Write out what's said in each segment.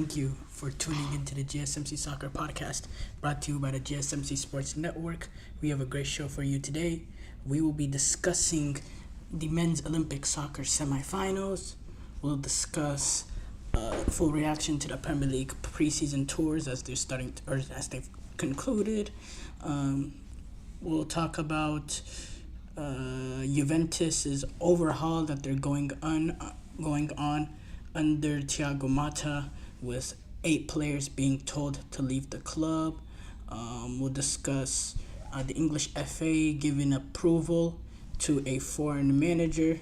Thank you for tuning into the GSMC Soccer Podcast, brought to you by the GSMC Sports Network. We have a great show for you today. We will be discussing the men's Olympic soccer semifinals. We'll discuss full reaction to the Premier League preseason tours as they're as they've concluded. We'll talk about Juventus's overhaul that they're going on under Thiago Motta, with 8 players being told to leave the club. We'll discuss the English FA giving approval to a foreign manager.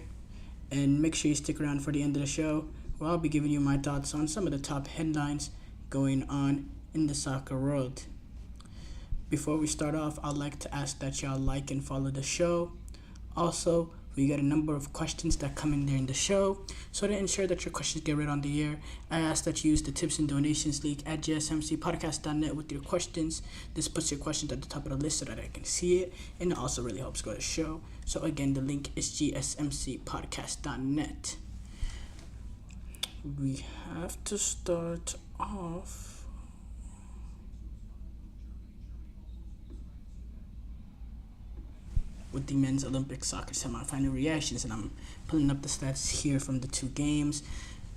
And make sure you stick around for the end of the show, where I'll be giving you my thoughts on some of the top headlines going on in the soccer world. Before we start off, I'd like to ask that y'all like and follow the show. Also, we get a number of questions that come in during the show. So to ensure that your questions get read on the air, I ask that you use the tips and donations link at gsmcpodcast.net with your questions. This puts your questions at the top of the list so that I can see it, and it also really helps grow the show. So again, the link is gsmcpodcast.net. We have to start off with the men's Olympic soccer semifinal reactions, and I'm pulling up the stats here from the 2 games.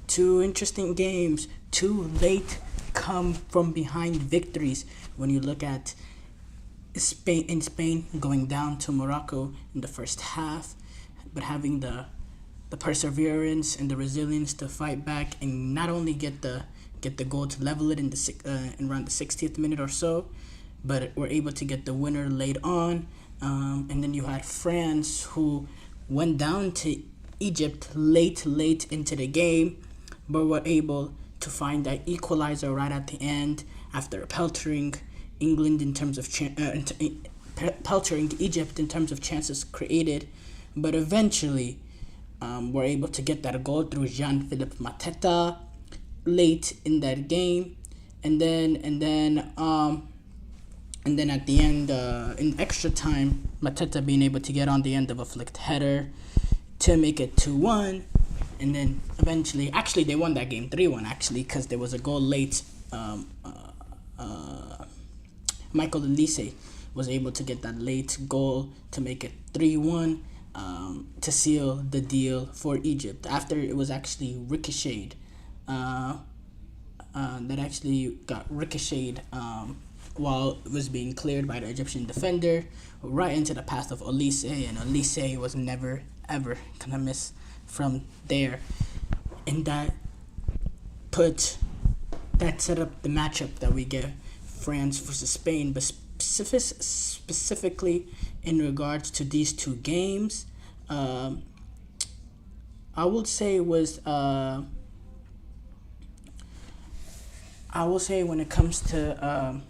2 interesting games, 2 late come from behind victories. When you look at Spain going down to Morocco in the first half, but having the perseverance and the resilience to fight back and not only get the goal to level it in around the 60th minute or so, but were able to get the winner late on. And then you had France, who went down to Egypt late into the game, but were able to find that equalizer right at the end after peltering England in terms of peltering Egypt in terms of chances created, but eventually were able to get that goal through Jean-Philippe Mateta late in that game, and then at the end, in extra time, Mateta being able to get on the end of a flicked header to make it 2-1. And then eventually, actually, they won that game 3-1, actually, because there was a goal late. Michael Olise was able to get that late goal to make it 3-1 to seal the deal for Egypt, after it was actually ricocheted. That actually got ricocheted while it was being cleared by the Egyptian defender right into the path of Olise, and Olise was never ever gonna miss from there. And that set up the matchup that we get, France versus Spain, but specifically in regards to these 2 games, I would say when it comes to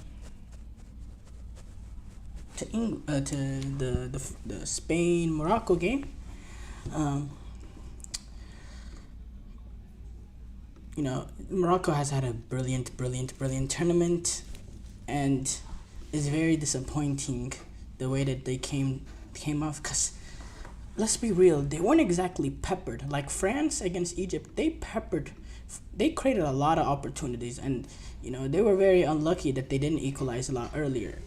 the Spain Morocco game, Morocco has had a brilliant tournament, and it's very disappointing the way that they came off, because let's be real, they weren't exactly peppered like France against Egypt. They created a lot of opportunities, and they were very unlucky that they didn't equalize a lot earlier.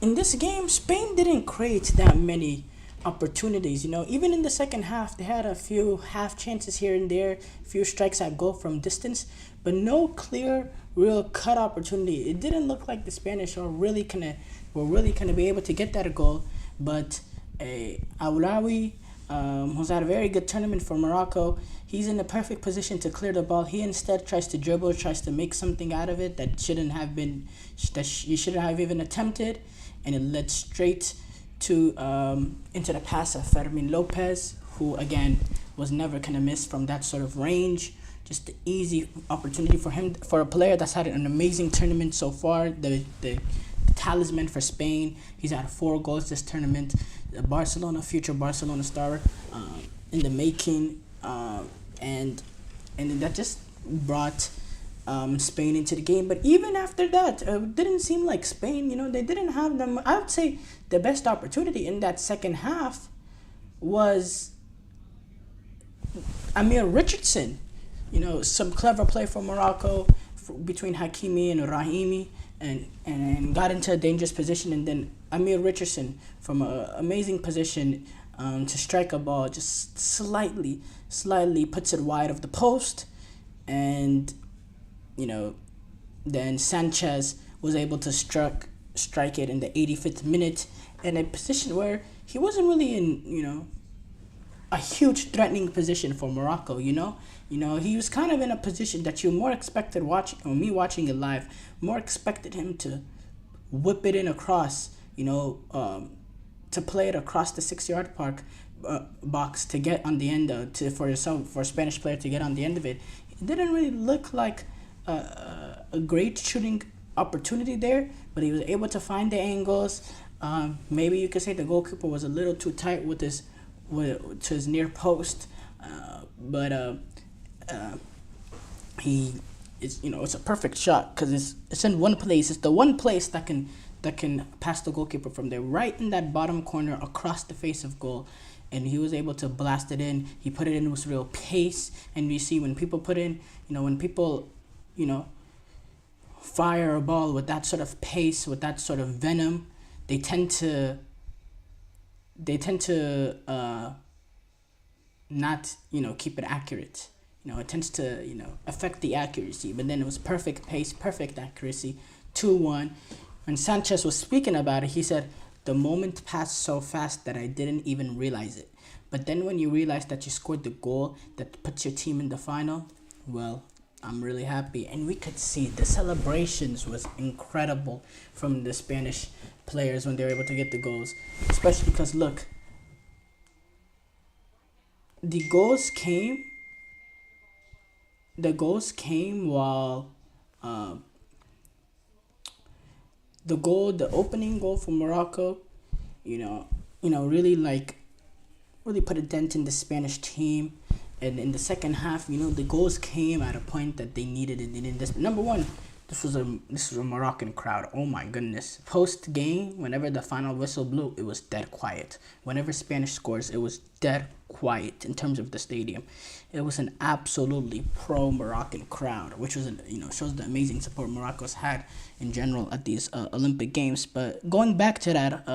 In this game, Spain didn't create that many opportunities. Even in the second half, they had a few half chances here and there, a few strikes at goal from distance, but no clear, real cut opportunity. It didn't look like the Spanish were really gonna be able to get that goal. But Aoulaoui, who's had a very good tournament for Morocco, he's in the perfect position to clear the ball. He instead tries to dribble, tries to make something out of it that you shouldn't have even attempted, and it led straight to into the pass of Fermin Lopez, who again was never gonna miss from that sort of range. Just the easy opportunity for him, for a player that's had an amazing tournament so far. The talisman for Spain. He's had 4 goals this tournament. Future Barcelona star in the making, and that just brought Spain into the game. But even after that, it didn't seem like Spain, they didn't have them. I would say the best opportunity in that second half was Amir Richardson. Some clever play from Morocco, between Hakimi and Rahimi, and got into a dangerous position, and then Amir Richardson from an amazing position to strike a ball, just slightly puts it wide of the post, and you know, then Sanchez was able to strike it in the 85th minute in a position where he wasn't really in, a huge threatening position for Morocco. He was kind of in a position that you more expected watching, or me watching it live, more expected him to whip it in across, to play it across the 6 yard box to get on the end for a Spanish player to get on the end of it. It didn't really look like a great shooting opportunity there, but he was able to find the angles. Maybe you could say the goalkeeper was a little too tight with to his near post, but it's a perfect shot because it's in one place. It's the one place that can pass the goalkeeper from there, right in that bottom corner across the face of goal. And he was able to blast it in. He put it in with real pace. And you see when people fire a ball with that sort of pace, with that sort of venom, they tend to not keep it accurate. It tends to affect the accuracy. But then it was perfect pace, perfect accuracy, 2-1. When Sanchez was speaking about it, he said, "The moment passed so fast that I didn't even realize it. But then when you realize that you scored the goal that puts your team in the final, well, I'm really happy." And we could see the celebrations was incredible from the Spanish players when they were able to get the goals. Especially because, look, the goals came while the opening goal for Morocco, really put a dent in the Spanish team. And in the second half, the goals came at a point that they needed it. And in this, number one, this was a Moroccan crowd. Oh my goodness! Post game, whenever the final whistle blew, it was dead quiet. Whenever Spanish scores, it was dead quiet in terms of the stadium. It was an absolutely pro Moroccan crowd, which was shows the amazing support Morocco's had in general at these Olympic Games. But going back to that,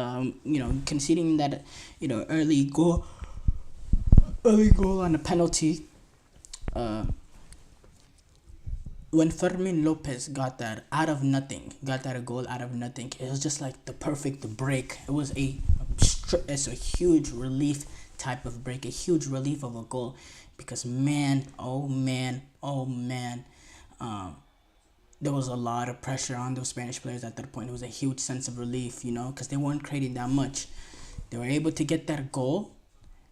conceding that early goal on a penalty. When Fermin Lopez got that a goal out of nothing, it was just like the perfect break. It's a huge relief type of break, a huge relief of a goal, because oh man, there was a lot of pressure on those Spanish players at that point. It was a huge sense of relief, because they weren't creating that much. They were able to get that goal,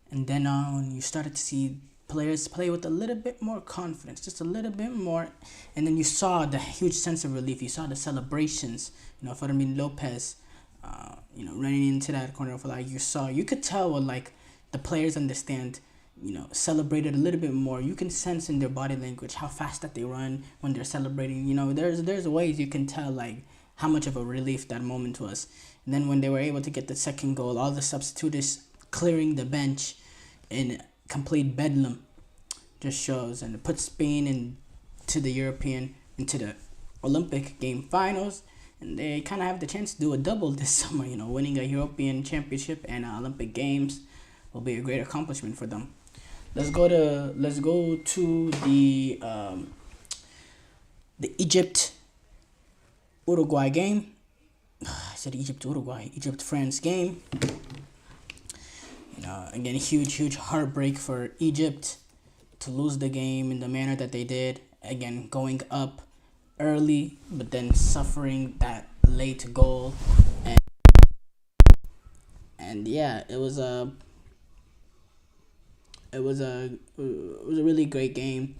and then when you started to see players play with a little bit more confidence, just a little bit more, and then you saw the huge sense of relief. You saw the celebrations, Fermin Lopez, running into that corner of flag. You could tell when the players understand, celebrated a little bit more. You can sense in their body language how fast that they run when they're celebrating. There's ways you can tell how much of a relief that moment was. And then when they were able to get the second goal, all the substitutes clearing the bench in complete bedlam just shows, and it puts Spain into the Olympic game finals, and they kind of have the chance to do a double this summer. Winning a European Championship and Olympic Games will be a great accomplishment for them. Let's go to the Egypt Uruguay game. I said Egypt France game. Again, huge heartbreak for Egypt to lose the game in the manner that they did. Again, going up early, but then suffering that late goal, and yeah, it was a really great game.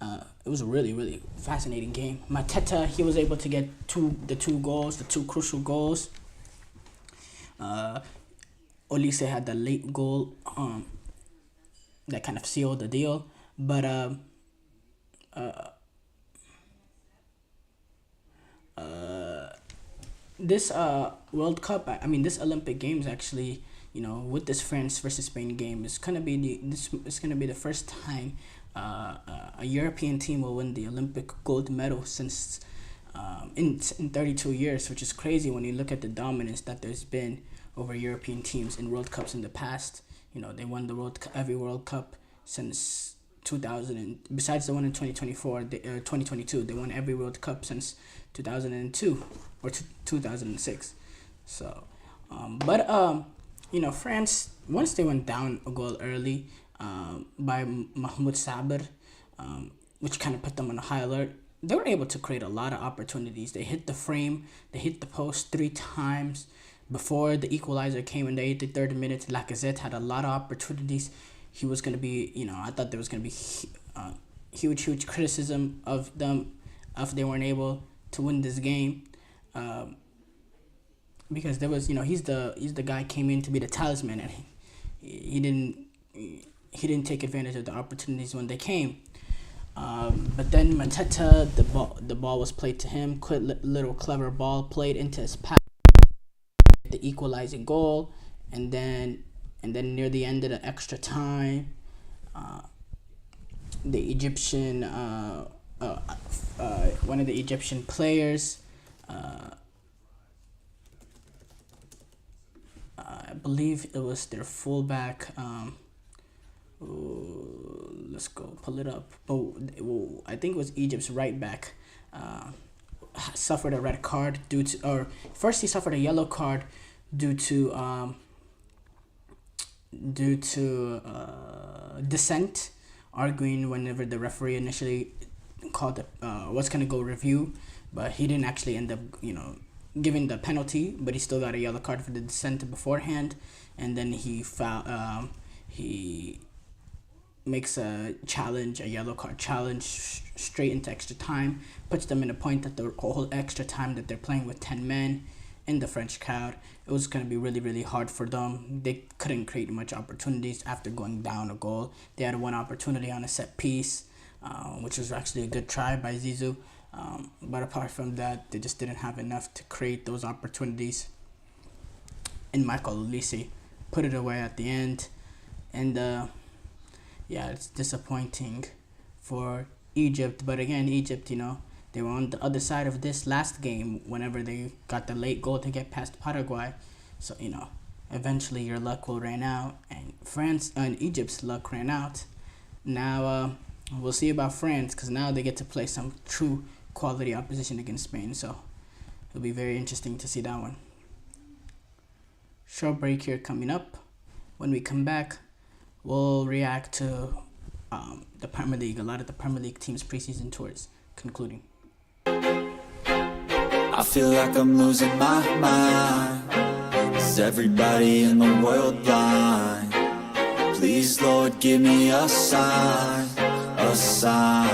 It was a really fascinating game. Mateta, he was able to get the two crucial goals. Olise had the late goal that kind of sealed the deal. But this World Cup, this Olympic Games actually, with this France versus Spain game, it's gonna be the first time a European team will win the Olympic gold medal since in 32 years, which is crazy when you look at the dominance that there's been over European teams in World Cups in the past. They won every World Cup since 2000, and besides the one in 2024, 2022, they won every World Cup since 2002 or 2006. So, France, once they went down a goal early by Mahmoud Sabir, which kind of put them on a high alert, they were able to create a lot of opportunities. They hit the frame, they hit the post 3 times. Before the equalizer came in the 83rd minute, Lacazette had a lot of opportunities. He was going to be, I thought there was going to be huge criticism of them if they weren't able to win this game. Because there was, he's the guy came in to be the talisman, and he didn't take advantage of the opportunities when they came. But then Mateta, the ball was played to him. Little clever ball played into his path, the equalizing goal, and then near the end of the extra time, the Egyptian one of the Egyptian players, I believe it was their fullback. Let's go pull it up. I think it was Egypt's right back. Suffered a red card first he suffered a yellow card due to dissent, arguing whenever the referee initially called was gonna go review, but he didn't actually end up giving the penalty, but he still got a yellow card for the dissent beforehand, and then he makes a yellow card challenge straight into extra time, puts them in a point that the whole extra time that they're playing with 10 men in the French crowd. It was going to be really, really hard for them. They couldn't create much opportunities after going down a goal. They had one opportunity on a set piece, which was actually a good try by Zizou. But apart from that, they just didn't have enough to create those opportunities. And Michael Olise put it away at the end. And it's disappointing for Egypt. But again, Egypt, they were on the other side of this last game whenever they got the late goal to get past Paraguay. So, eventually your luck will run out. And France and Egypt's luck ran out. Now, we'll see about France, because now they get to play some true quality opposition against Spain. So, it'll be very interesting to see that one. Short break here coming up. When we come back, we'll react to the Premier League, a lot of the Premier League teams' preseason tours concluding. I feel like I'm losing my mind. Is everybody in the world blind? Please, Lord, give me a sign, a sign.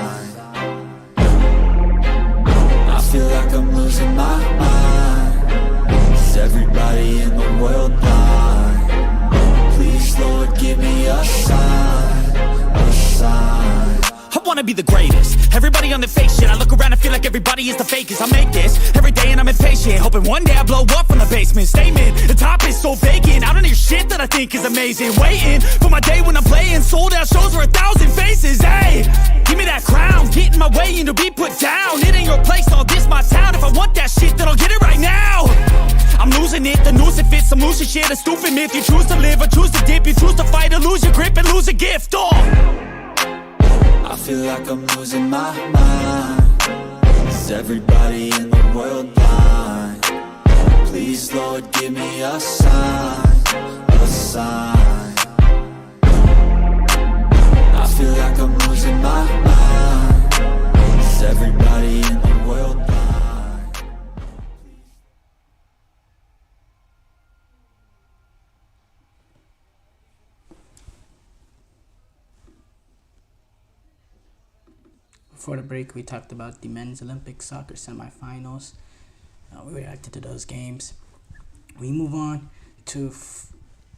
I feel like I'm losing my mind. Is everybody in the world blind? Please, Lord, give me a sign, a sign. I wanna be the greatest. Everybody on the fake shit. I look around and feel like everybody is the fakest. I make this every day and I'm impatient, hoping one day I blow up from the basement. Statement, the top is so vacant. I don't hear shit that I think is amazing. Waiting for my day when I'm playing sold out shows for 1,000 faces. Hey, give me that crown, get in my way and to be put down. It ain't your place, all this my town. If I want that shit, then I'll get it right now. I'm losing it, the noose it fits. I'm losing shit, a stupid myth. You choose to live or choose to dip. You choose to fight or lose your grip and lose a gift. I feel like I'm losing my mind. Is everybody in the world blind? Please, Lord, give me a sign, a sign. I feel like I'm losing my mind. Is everybody in the world blind? Before the break, we talked about the men's Olympic soccer semifinals. We reacted to those games. We move on to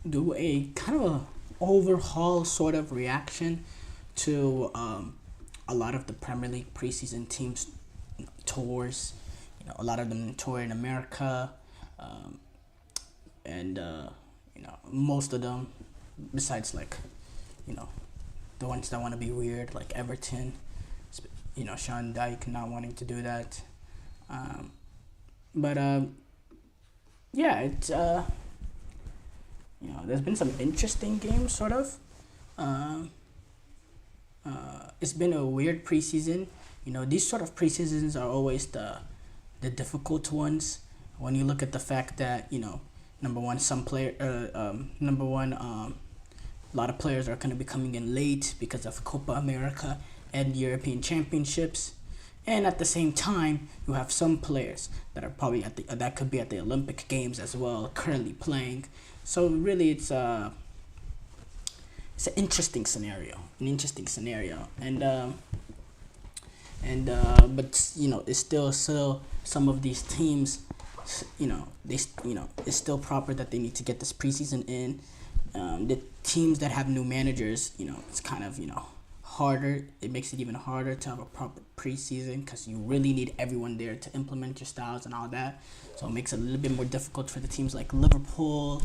do a kind of a overhaul sort of reaction to a lot of the Premier League preseason teams tours. A lot of them tour in America, and most of them, besides the ones that want to be weird, like Everton. Sean Dyche not wanting to do that. But yeah, it's there's been some interesting games, sort of. It's been a weird preseason. These sort of preseasons are always the difficult ones when you look at the fact that number one, a lot of players are going to be coming in late because of Copa America and European Championships, and at the same time, you have some players that are probably that could be at the Olympic Games as well, currently playing. So really, it's an interesting scenario, but it's still some of these teams, it's still proper that they need to get this preseason in. The teams that have new managers, it's kind of harder. It makes it even harder to have a proper preseason because you really need everyone there to implement your styles and all that. So it makes it a little bit more difficult for the teams like Liverpool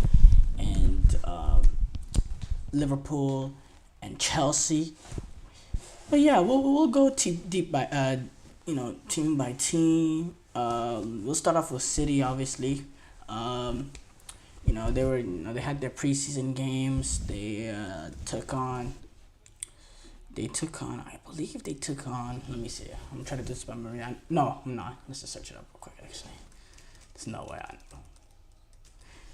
and Chelsea. But yeah, we'll go deep by team by team. We'll start off with City, obviously. They had their preseason games. They took on. I believe they took on. Let me see. I'm trying to do this by memory. No, I'm not. Let's just search it up real quick. Actually, there's no way I know.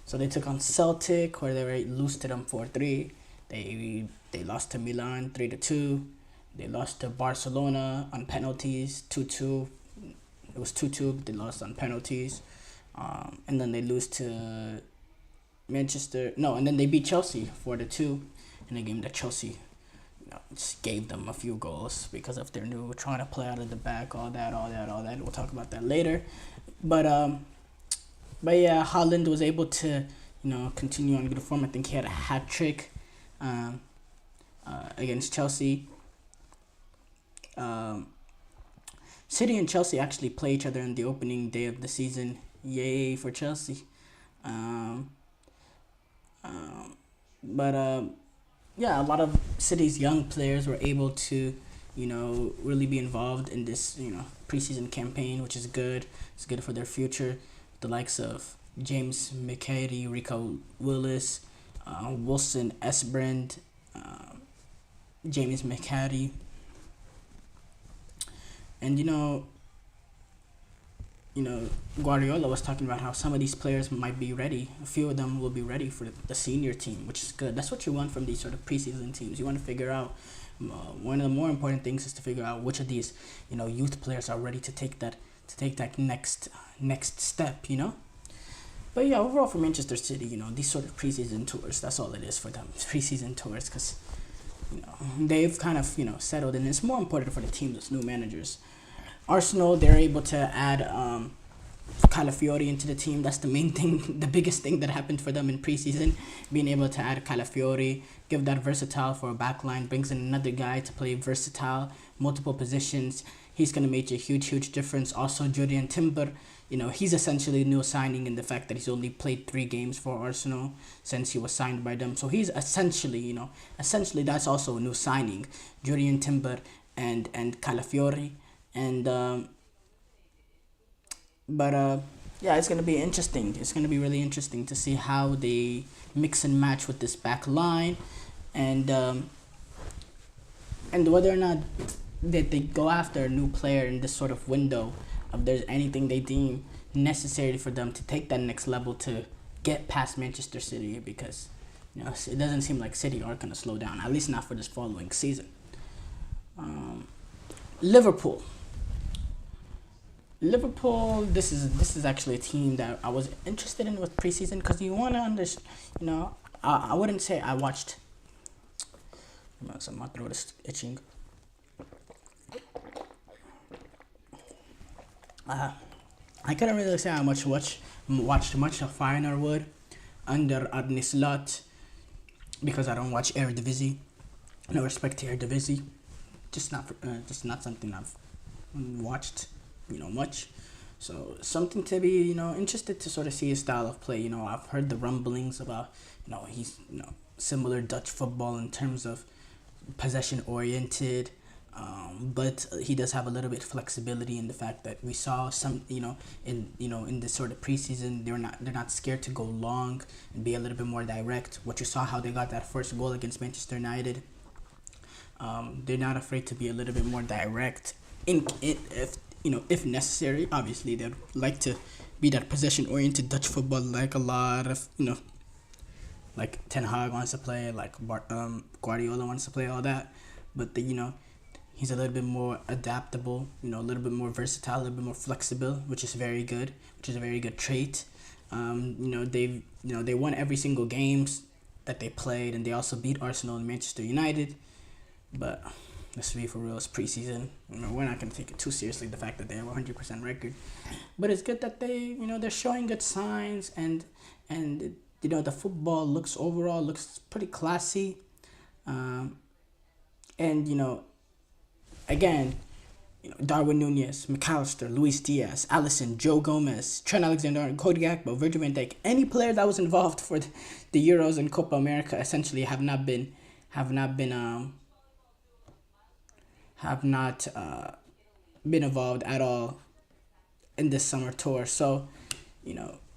So they took on Celtic, where they were lose to them 4-3. They lost to Milan 3-2. They lost to Barcelona on penalties 2-2. It was 2-2. They lost on penalties, and then they lose to Manchester. No, and then they beat Chelsea 4-2 in a game that Chelsea just gave them a few goals because of their new trying to play out of the back, all that. We'll talk about that later. But yeah, Haaland was able to continue on good form. I think he had a hat trick against Chelsea. City and Chelsea actually play each other on the opening day of the season. Yay for Chelsea. Yeah, a lot of City's young players were able to, really be involved in this, preseason campaign, which is good. It's good for their future. The likes of James McCarty, Rico Willis, Wilson Esbrand, James McCarty. And, Guardiola was talking about how some of these players might be ready. A few of them will be ready for the senior team, which is good. That's what you want from these sort of preseason teams. You want to figure out, one of the more important things is to figure out which of these, youth players are ready to take that next step, But yeah, overall for Manchester City, these sort of preseason tours, that's all it is for them. It's preseason tours because, they've kind of, settled, and it's more important for the team with new managers. Arsenal, they're able to add Calafiori into the team. That's the main thing, the biggest thing that happened for them in preseason, being able to add Calafiori, give that versatile for a backline, brings in another guy to play versatile, multiple positions. He's going to make a huge difference. Also, Julian Timber, he's essentially a new signing in the fact that he's only played 3 games for Arsenal since he was signed by them. So he's essentially that's also a new signing, Julian Timber and Calafiori. And yeah, it's gonna be interesting. It's gonna be really interesting to see how they mix and match with this back line, and whether or not that they go after a new player in this sort of window. If there's anything they deem necessary for them to take that next level to get past Manchester City, because it doesn't seem like City are gonna slow down, at least not for this following season. Liverpool, this is actually a team that I was interested in with preseason because you want to understand, I wouldn't say I watched. My throat is itching. I couldn't really say I watched much of Feyenoord would under Arne Slot because I don't watch Eredivisie. No respect to Eredivisie, just not something I've watched much. So something to be interested to sort of see his style of play. I've heard the rumblings about he's similar Dutch football in terms of possession oriented. But he does have a little bit of flexibility in the fact that we saw some, in this sort of preseason, they're not scared to go long and be a little bit more direct. What you saw how they got that first goal against Manchester United. They're not afraid to be a little bit more direct if necessary. Obviously, they'd like to be that possession-oriented Dutch football, like a lot of like Ten Hag wants to play, like Guardiola wants to play, all that. But he's a little bit more adaptable, a little bit more versatile, a little bit more flexible, which is very good, which is a very good trait. They won every single games that they played, and they also beat Arsenal and Manchester United. But let's be for real, it's preseason. We're not going to take it too seriously, the fact that they have a 100% record. But it's good that they're showing good signs, and the football looks pretty classy. Again, Darwin Núñez, McAllister, Luis Diaz, Alisson, Joe Gomez, Trent Alexander-Arnold, Cody Gakpo, Virgil van Dijk, any player that was involved for the Euros and Copa America essentially have not been involved at all in this summer tour. So,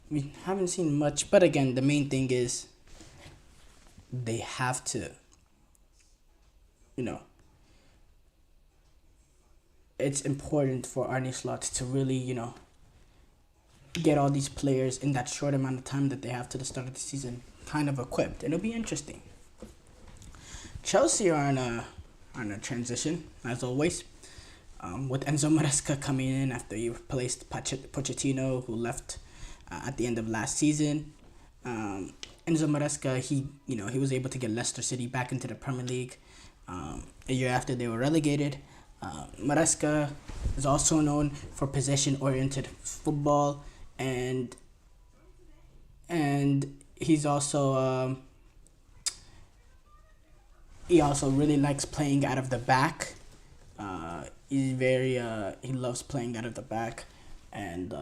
we haven't seen much. But again, the main thing is they have to, it's important for Arne Slot to really, get all these players in that short amount of time that they have to the start of the season kind of equipped. It'll be interesting. Chelsea are on a transition, as always, with Enzo Maresca coming in after he replaced Pochettino, who left at the end of last season. Enzo Maresca, he was able to get Leicester City back into the Premier League a year after they were relegated. Maresca is also known for possession-oriented football, and he's also he also really likes playing out of the back. He loves playing out of the back, and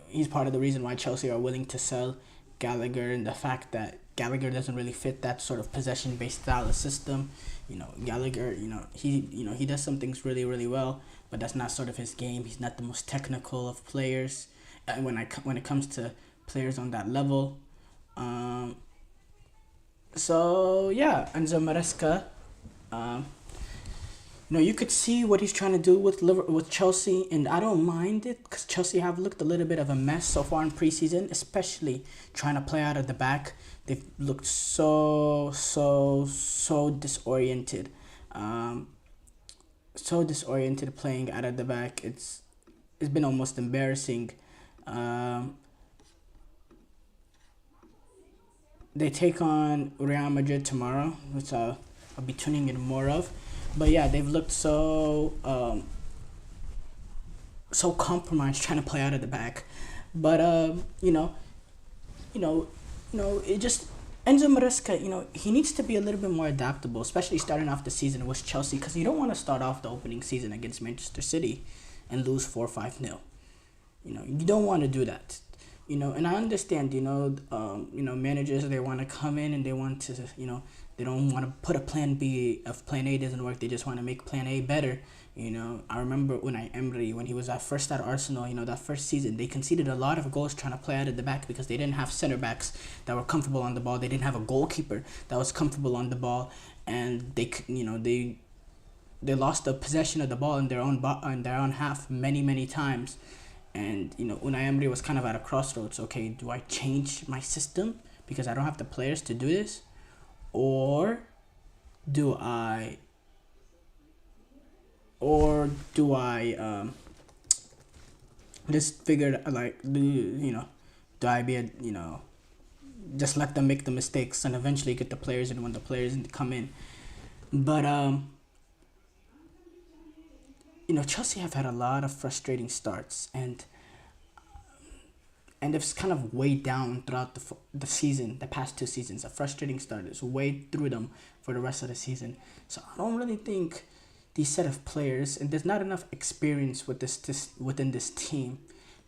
he's part of the reason why Chelsea are willing to sell Gallagher, and the fact that Gallagher doesn't really fit that sort of possession-based style of system. Gallagher, he does some things really, really well, but that's not sort of his game. He's not the most technical of players when it comes to players on that level. So yeah, Enzo Maresca, you could see what he's trying to do with Chelsea, and I don't mind it because Chelsea have looked a little bit of a mess so far in preseason, especially trying to play out of the back. They've looked so disoriented. So disoriented playing out of the back. It's been almost embarrassing. They take on Real Madrid tomorrow, which I'll be tuning in more of. But yeah, they've looked so compromised trying to play out of the back. But it just Enzo Maresca, he needs to be a little bit more adaptable, especially starting off the season with Chelsea, because you don't want to start off the opening season against Manchester City and lose 4-5-0. You don't want to do that. And I understand, managers, they want to come in and they want to, they don't want to put a plan B. If plan A doesn't work, they just want to make plan A better. I remember Unai Emery, when he was first at Arsenal, that first season, they conceded a lot of goals trying to play out of the back because they didn't have center backs that were comfortable on the ball. They didn't have a goalkeeper that was comfortable on the ball, and they lost the possession of the ball in their own half many times. And Unai Emery was kind of at a crossroads. Okay, do I change my system because I don't have the players to do this, or do I just figure do I be just let them make the mistakes and eventually get the players in when the players come in. But Chelsea have had a lot of frustrating starts, and it's kind of weighed down throughout the season, the past 2 seasons. A frustrating start is weighed through them for the rest of the season. So I don't really think these set of players, and there's not enough experience with within this team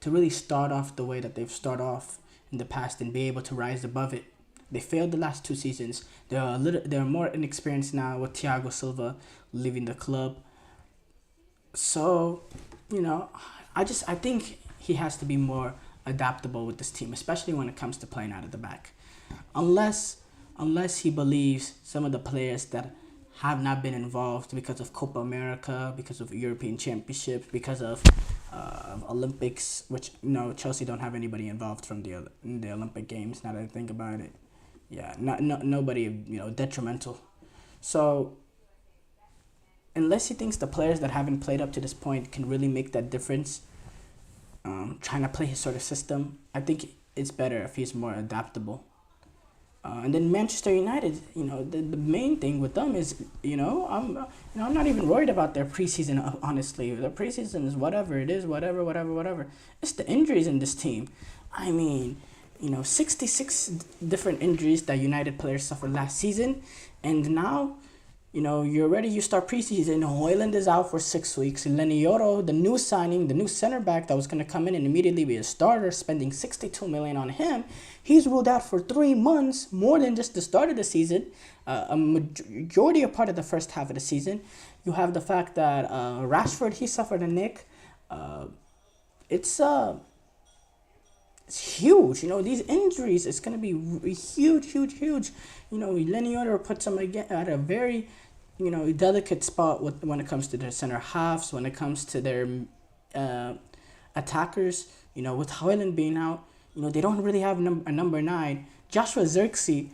to really start off the way that they've started off in the past and be able to rise above it They failed the last 2 seasons. They're more inexperienced now with Thiago Silva leaving the club. So, I think he has to be more adaptable with this team, especially when it comes to playing out of the back. Unless he believes some of the players that have not been involved because of Copa America, because of European Championships, because of Olympics, which Chelsea don't have anybody involved from the Olympic Games. Now that I think about it, yeah, nobody detrimental. So unless he thinks the players that haven't played up to this point can really make that difference, trying to play his sort of system, I think it's better if he's more adaptable. And then Manchester United, the main thing with them is, I'm not even worried about their preseason. Honestly, their preseason is whatever it is, whatever. It's the injuries in this team. I mean, 66 different injuries that United players suffered last season, and now, you start preseason. Højlund is out for 6 weeks. Lenioro, the new signing, the new center back that was going to come in and immediately be a starter, spending $62 million on him. He's ruled out for 3 months, more than just the start of the season, a majority of part of the first half of the season. You have the fact that Rashford, he suffered a nick. It's huge. These injuries, it's going to be huge. Lenioro puts them at a very, delicate spot when it comes to their center halves, when it comes to their attackers. With Højlund being out, they don't really have a number 9. Joshua Zirkzee,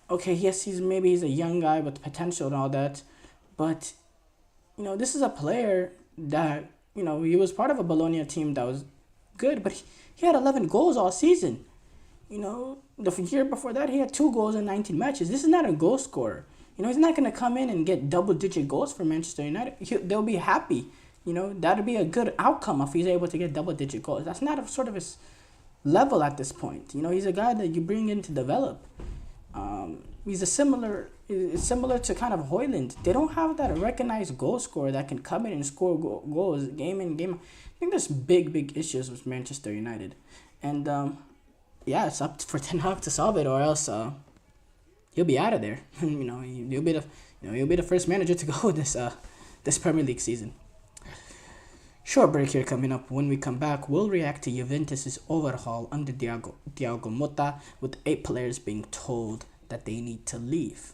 okay, yes, he's a young guy with potential and all that, but, this is a player that, he was part of a Bologna team that was good, but he had 11 goals all season. The year before that, he had 2 goals in 19 matches. This is not a goal scorer. He's not going to come in and get double-digit goals for Manchester United. They'll be happy. That'll be a good outcome if he's able to get double-digit goals. That's not sort of his level at this point. He's a guy that you bring in to develop. He's similar to kind of Højlund. They don't have that recognized goal scorer that can come in and score goals game in, game out. I think there's big issues with Manchester United. And, it's up for Ten Hag to solve it, or else he'll be out of there. He'll be the first manager to go this Premier League season. Short break here coming up. When we come back, we'll react to Juventus' overhaul under Thiago Motta, with 8 players being told that they need to leave.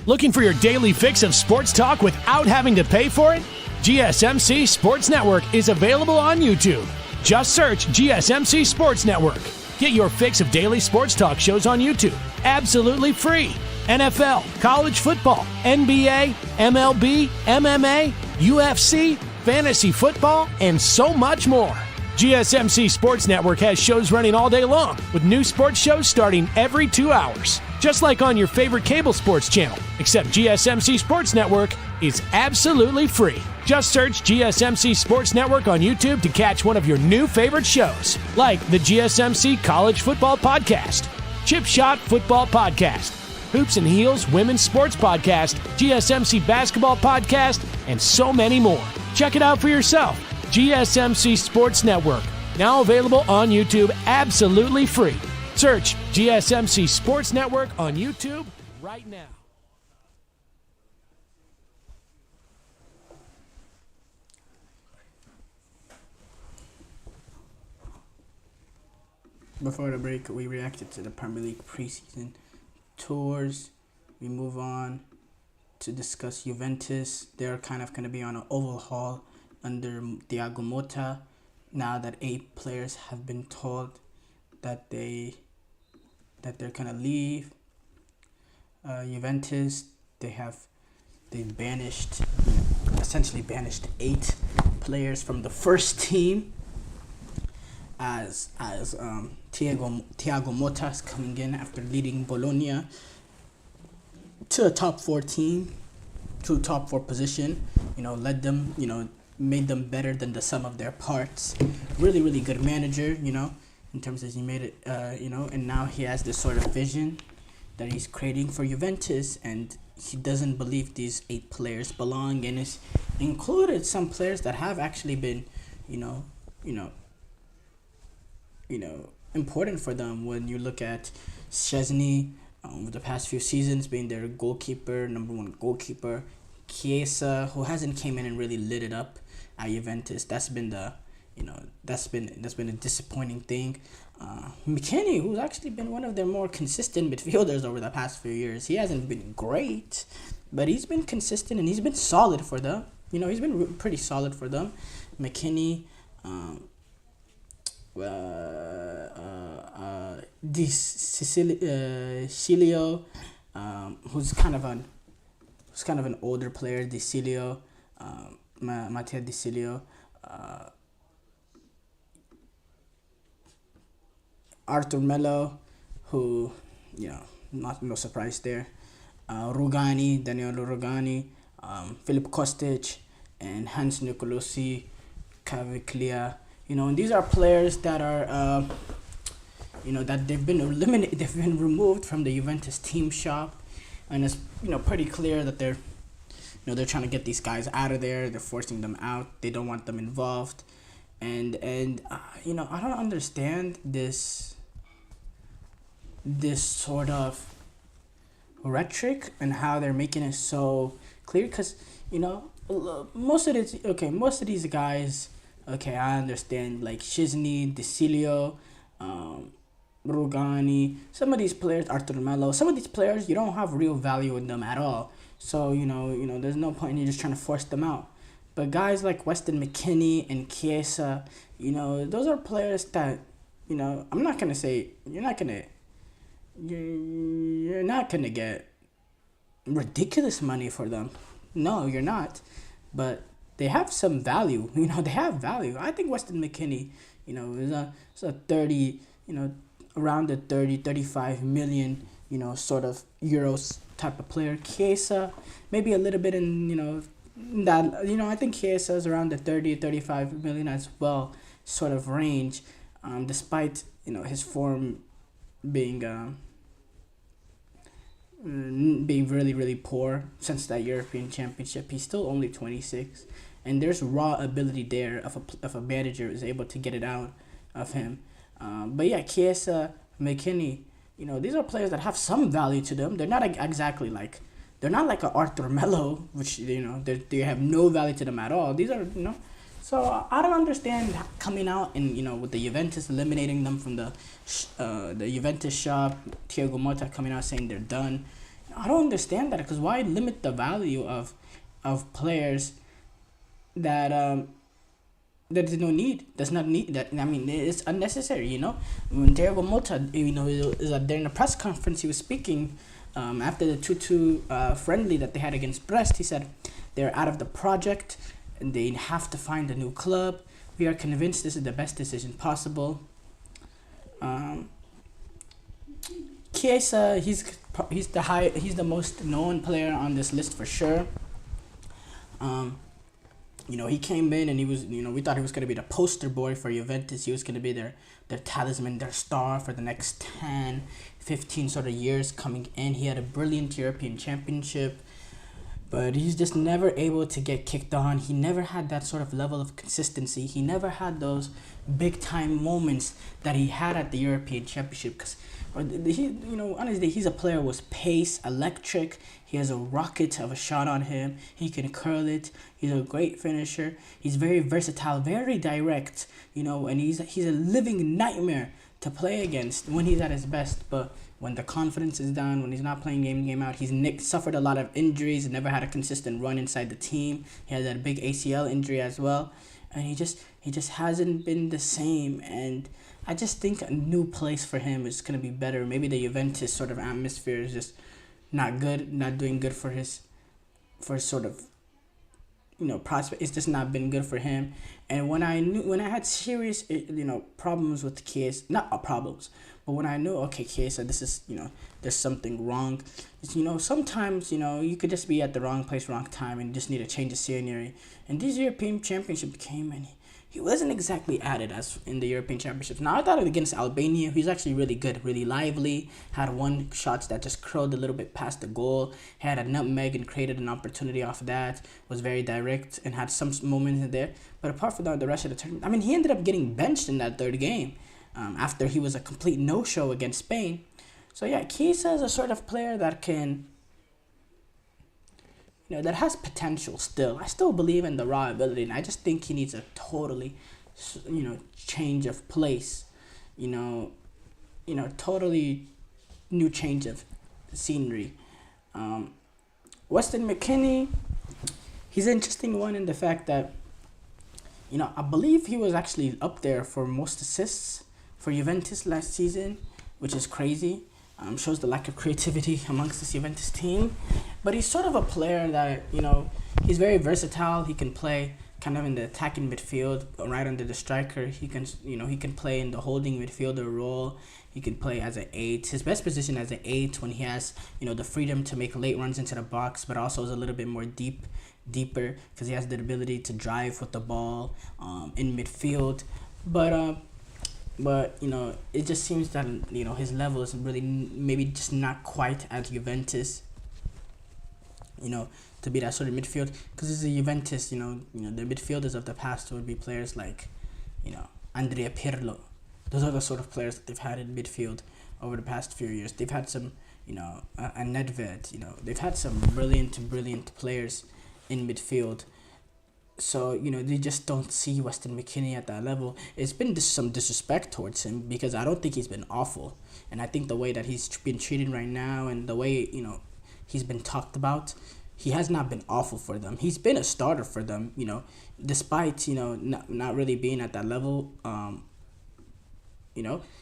Looking for your daily fix of sports talk without having to pay for it? GSMC Sports Network is available on YouTube. Just search GSMC Sports Network. Get your fix of daily sports talk shows on YouTube, absolutely free. NFL, college football, NBA, MLB, MMA, UFC, fantasy football, and so much more. GSMC Sports Network has shows running all day long, with new sports shows starting every 2 hours. Just like on your favorite cable sports channel, except GSMC Sports Network is absolutely free. Just search GSMC Sports Network on YouTube to catch one of your new favorite shows, like the GSMC College Football Podcast, Chip Shot Football Podcast, Hoops and Heels Women's Sports Podcast, GSMC Basketball Podcast, and so many more. Check it out for yourself. GSMC Sports Network, now available on YouTube absolutely free. Search GSMC Sports Network on YouTube right now. Before the break, we reacted to the Premier League preseason tours. We move on to discuss Juventus. They're kind of going to be on an overhaul under Thiago Motta, now that 8 players have been told that they're gonna leave. Juventus, they essentially banished 8 players from the first team as Thiago Motta is coming in after leading Bologna to a top 4 team, to a top 4 position. Led them, made them better than the sum of their parts. Really good manager, in terms of he made it, and now he has this sort of vision that he's creating for Juventus, and he doesn't believe these 8 players belong, and it's included some players that have actually been, important for them when you look at Szczesny, over the past few seasons being their goalkeeper, number one goalkeeper. Chiesa, who hasn't came in and really lit it up at Juventus. That's been a disappointing thing. McKennie, who's actually been one of their more consistent midfielders over the past few years. He hasn't been great, but he's been consistent and he's been solid for them. He's been pretty solid for them. McKennie, Cilio, who's kind of an older player. Dicilio, Matteo Dicilio, Arthur Melo, who no surprise there. Daniele Rugani, Filip Kostic, and Hans Nicolosi Caviglia. And these are players that are, that they've been eliminated, they've been removed from the Juventus team shop, and it's pretty clear that they're trying to get these guys out of there. They're forcing them out. They don't want them involved, and I don't understand this sort of rhetoric and how they're making it so clear, because most of these guys, okay, I understand, like Szczesny, Dicilio, Rugani, some of these players, Arthur Melo, some of these players, you don't have real value in them at all. So, there's no point in you just trying to force them out. But guys like Weston McKennie and Chiesa, those are players that, I'm not going to say, you're not going to get ridiculous money for them. No, you're not. But they have some value. They have value. I think Weston McKennie, is a 30, around the 35 million, sort of euros type of player. Chiesa, maybe a little bit in, that, I think Chiesa is around the 35 million as well, sort of range, despite, his form being really, really poor since that European Championship. He's still only 26, and there's raw ability there if a manager is able to get it out of him. But yeah, Chiesa, McKennie, these are players that have some value to them. They're not exactly like, they're not like a Arthur Melo, which, they have no value to them at all. These are, so I don't understand coming out and, with the Juventus eliminating them from the Juventus shop, Thiago Motta coming out saying they're done. I don't understand that, because why limit the value of players that there's no need. There's not need that. I mean, it's unnecessary. When Thiago Motta, is during the press conference, he was speaking after the 2-2 friendly that they had against Brest. He said they're out of the project and they have to find a new club. We are convinced this is the best decision possible. Chiesa, he's the most known player on this list for sure. He came in and he was, we thought he was going to be the poster boy for Juventus. He was going to be their talisman, their star for the next 10, 15 sort of years coming in. He had a brilliant European Championship, but he's just never able to get kicked on. He never had that sort of level of consistency. He never had those big time moments that he had at the European Championship, because honestly, he's a player with pace, electric. He has a rocket of a shot on him. He can curl it. He's a great finisher. He's very versatile, very direct, and he's a living nightmare to play against when he's at his best. But when the confidence is down, when he's not playing game out, he's suffered a lot of injuries, never had a consistent run inside the team. He had that big ACL injury as well, and he just hasn't been the same. And I just think a new place for him is going to be better. Maybe the Juventus sort of atmosphere is just not good, not doing good for his sort of, prospect. It's just not been good for him. And when I had serious, problems with Chiesa, not problems, but when I knew, okay, Chiesa, this is, there's something wrong. It's, sometimes, you could just be at the wrong place, wrong time, and just need a change of scenery. And this European Championship came, and he wasn't exactly at it as in the European Championships. Now, I thought against Albania, he's actually really good, really lively. Had one shot that just curled a little bit past the goal. Had a nutmeg and created an opportunity off of that. Was very direct and had some moments in there. But apart from that, the rest of the tournament, he ended up getting benched in that third game. after he was a complete no-show against Spain. So yeah, Chiesa is a sort of player that can, that has potential still. I still believe in the raw ability, and I just think he needs a totally, change of place. Totally new change of scenery. Weston McKennie, he's an interesting one in the fact that, I believe he was actually up there for most assists for Juventus last season, which is crazy. Shows the lack of creativity amongst this Juventus team. But he's sort of a player that, he's very versatile. He can play kind of in the attacking midfield, right under the striker. He can play in the holding midfielder role. He can play as an 8. His best position as an 8 when he has, the freedom to make late runs into the box, but also is a little bit more deeper because he has the ability to drive with the ball in midfield. But it just seems that, his level is really maybe just not quite at Juventus, to be that sort of midfield. Because it's a Juventus, the midfielders of the past would be players like, Andrea Pirlo. Those are the sort of players that they've had in midfield over the past few years. They've had some, a Nedved, they've had some brilliant players in midfield. So, they just don't see Weston McKennie at that level. It's been some disrespect towards him because I don't think he's been awful. And I think the way that he's been treated right now and the way, he's been talked about, he has not been awful for them. He's been a starter for them, despite, not really being at that level.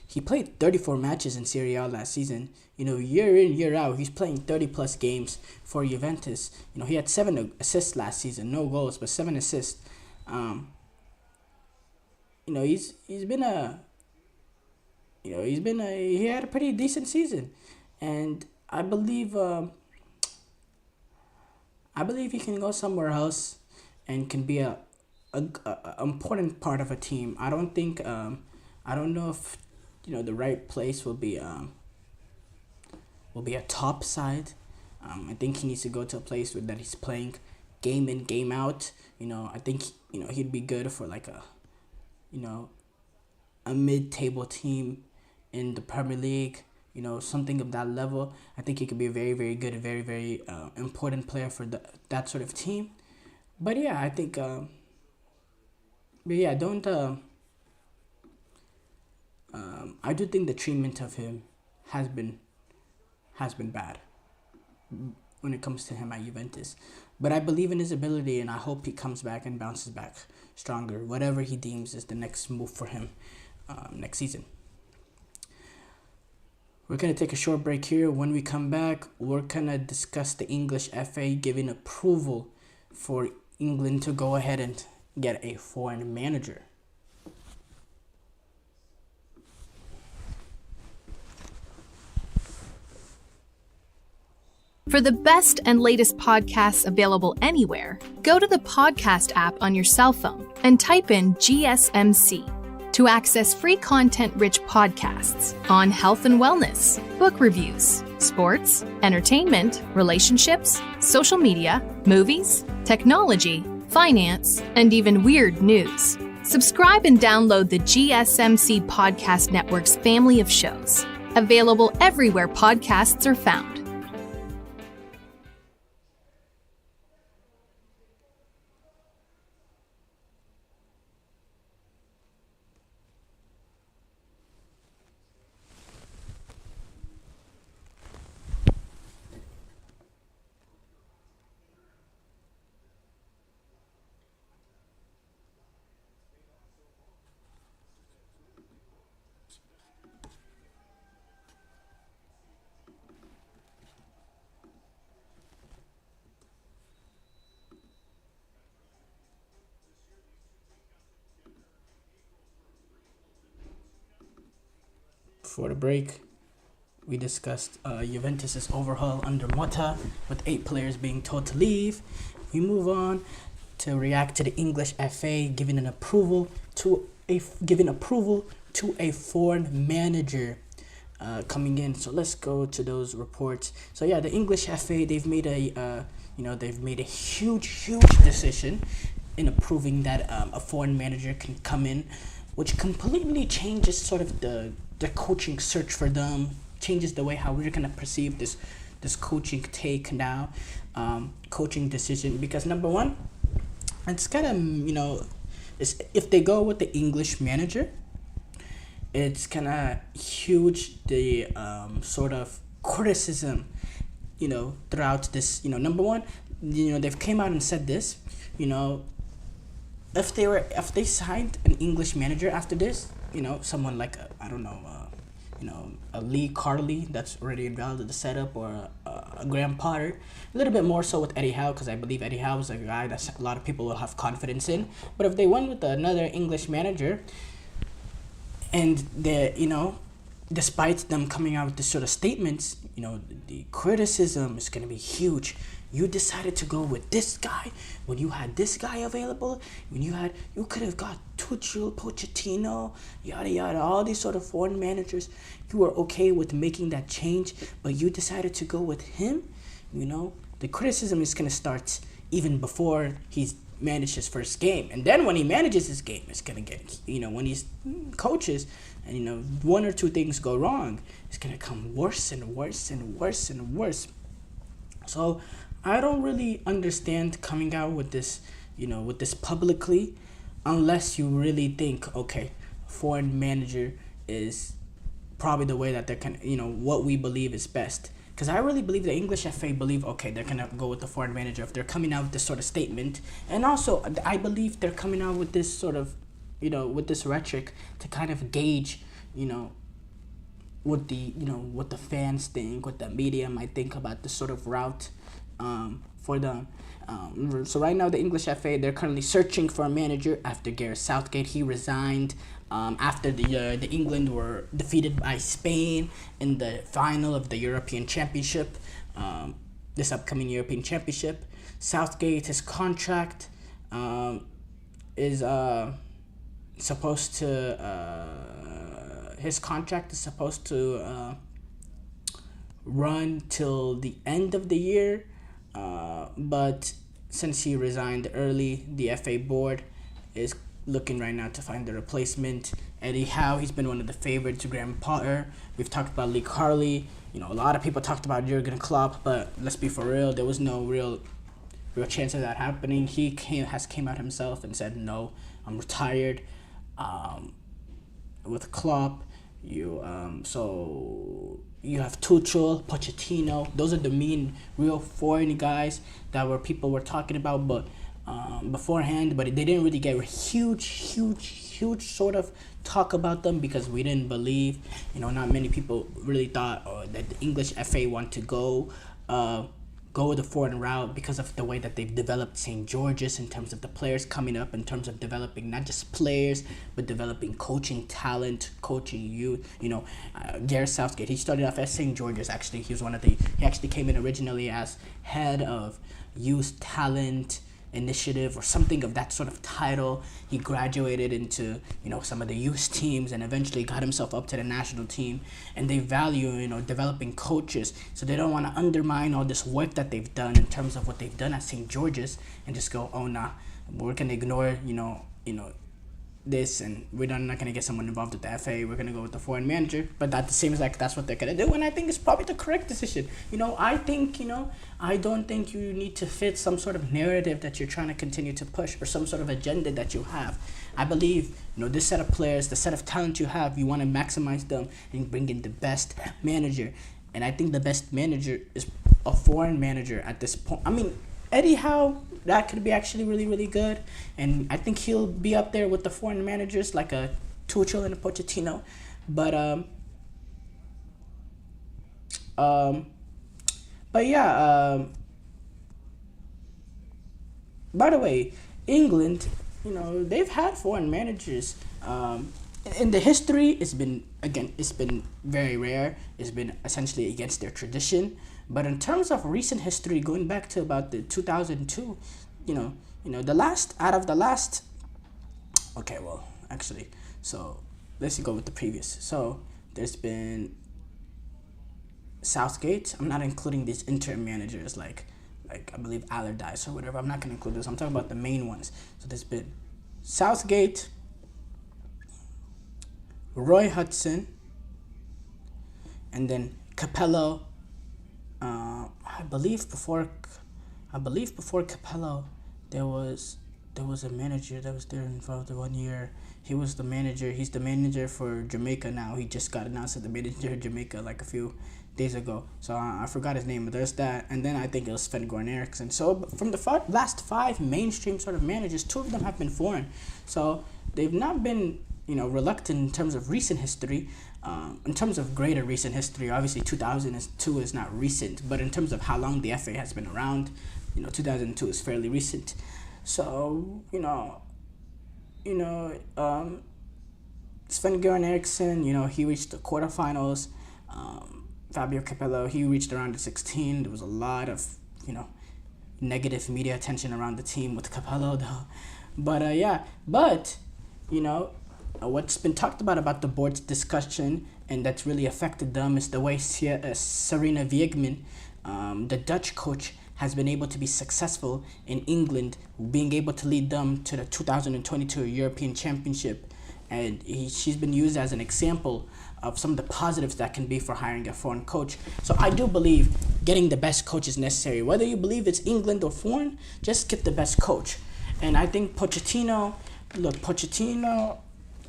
He played 34 matches in Serie A last season. Year in, year out, he's playing 30-plus games for Juventus. He had 7 assists last season. No goals, but 7 assists. He had a pretty decent season. And I believe he can go somewhere else and can be a important part of a team. I don't think... I don't know if the right place will be a top side. I think he needs to go to a place that he's playing game in, game out. I think he'd be good for like a mid-table team in the Premier League. Something of that level. I think he could be a very, very good, very, very important player for that sort of team. But yeah, I think. I do think the treatment of him has been bad when it comes to him at Juventus. But I believe in his ability, and I hope he comes back and bounces back stronger, whatever he deems is the next move for him next season. We're going to take a short break here. When we come back, we're going to discuss the English FA giving approval for England to go ahead and get a foreign manager. For the best and latest podcasts available anywhere, go to the podcast app on your cell phone and type in GSMC to access free content-rich podcasts on health and wellness, book reviews, sports, entertainment, relationships, social media, movies, technology, finance, and even weird news. Subscribe and download the GSMC Podcast Network's family of shows, available everywhere podcasts are found. Before the break, we discussed Juventus's overhaul under Motta, with 8 players being told to leave. We move on to react to the English FA giving approval to a foreign manager coming in. So let's go to those reports. So yeah, the English FA, they've made a huge decision in approving that a foreign manager can come in which completely changes sort of the coaching search for them, changes the way how we're gonna perceive this coaching take now, coaching decision. Because number one, it's kind of if they go with the English manager, it's kind of huge the sort of criticism, throughout this. Number one, they've came out and said this, if they signed an English manager after this, someone like a Lee Carley that's already involved in the setup, or a Graham Potter, a little bit more so with Eddie Howe, because I believe Eddie Howe is a guy that a lot of people will have confidence in. But if they went with another English manager, and despite them coming out with this sort of statements, the criticism is going to be huge. You decided to go with this guy when you had this guy available, when you could have got Tuchel, Pochettino, yada yada, all these sort of foreign managers. You were okay with making that change, but you decided to go with him. The criticism is going to start even before he's managed his first game. And then when he manages his game, it's going to get, when he's coaches and, one or two things go wrong, it's going to come worse and worse and worse and worse. So I don't really understand coming out with this, with this publicly, unless you really think, okay, foreign manager is probably the way that they're kind of, what we believe is best. Because I really believe the English FA believe, okay, they're going to go with the foreign manager if they're coming out with this sort of statement. And also, I believe they're coming out with this sort of, with this rhetoric to kind of gauge, what the fans think, what the media might think about this sort of route for them. So right now, the English FA, they're currently searching for a manager after Gareth Southgate. He resigned after the England were defeated by Spain in the final of the European Championship, this upcoming European Championship. Southgate, his contract is supposed to run till the end of the year, but since he resigned early, the FA board is looking right now to find the replacement. Eddie Howe, he's been one of the favorites to Graham Potter. We've talked about Lee Carley. A lot of people talked about Jurgen Klopp, but let's be for real, there was no real chance of that happening. He came out himself and said, no, I'm retired. With Klopp, so you have Tuchel, Pochettino. Those are the main real foreign guys that people were talking about, but beforehand, but they didn't really get a huge sort of talk about them, because we didn't believe, not many people really thought that the English FA want to go the foreign route because of the way that they've developed St. George's in terms of the players coming up, in terms of developing not just players, but developing coaching talent, coaching youth. Gareth Southgate, he started off as St. George's. Actually, he actually came in originally as head of youth talent initiative or something of that sort of title. He graduated into some of the youth teams and eventually got himself up to the national team. And they value developing coaches, so they don't want to undermine all this work that they've done in terms of what they've done at St. George's and just go, oh nah, we're gonna ignore this, and we're not going to get someone involved with the FA. We're going to go with the foreign manager. But that seems like that's what they're going to do, and I think it's probably the correct decision. I don't think you need to fit some sort of narrative that you're trying to continue to push, or some sort of agenda that you have. I believe, this set of players, the set of talent you have, you want to maximize them and bring in the best manager. And I think the best manager is a foreign manager at this point. I mean, Eddie Howe, that could be actually really, really good. And I think he'll be up there with the foreign managers like a Tuchel and a Pochettino. But by the way, England, they've had foreign managers. In the history, it's been very rare. It's been essentially against their tradition. But in terms of recent history, going back to about the 2002, so let's go with the previous. So there's been Southgate. I'm not including these interim managers like I believe Allardyce or whatever. I'm not going to include those. I'm talking about the main ones. So there's been Southgate, Roy Hodgson, and then Capello. I believe before Capello, there was a manager that was there involved 1 year. He was the manager. He's the manager for Jamaica now. He just got announced as the manager of Jamaica like a few days ago. So I forgot his name, but there's that. And then I think it was Sven-Goran Eriksson. So from the last 5 mainstream sort of managers, 2 of them have been foreign. So they've not been, reluctant in terms of recent history. In terms of greater recent history, obviously 2002 is not recent, but in terms of how long the FA has been around, 2002 is fairly recent. So, Sven-Goran Eriksson, he reached the quarterfinals. Fabio Capello, he reached around the 16. There was a lot of, negative media attention around the team with Capello, though. But, what's been talked about the board's discussion, and that's really affected them, is the way Sarina Wiegman, the Dutch coach, has been able to be successful in England, being able to lead them to the 2022 European Championship. And she's been used as an example of some of the positives that can be for hiring a foreign coach. So I do believe getting the best coach is necessary. Whether you believe it's England or foreign, just get the best coach. And I think Pochettino,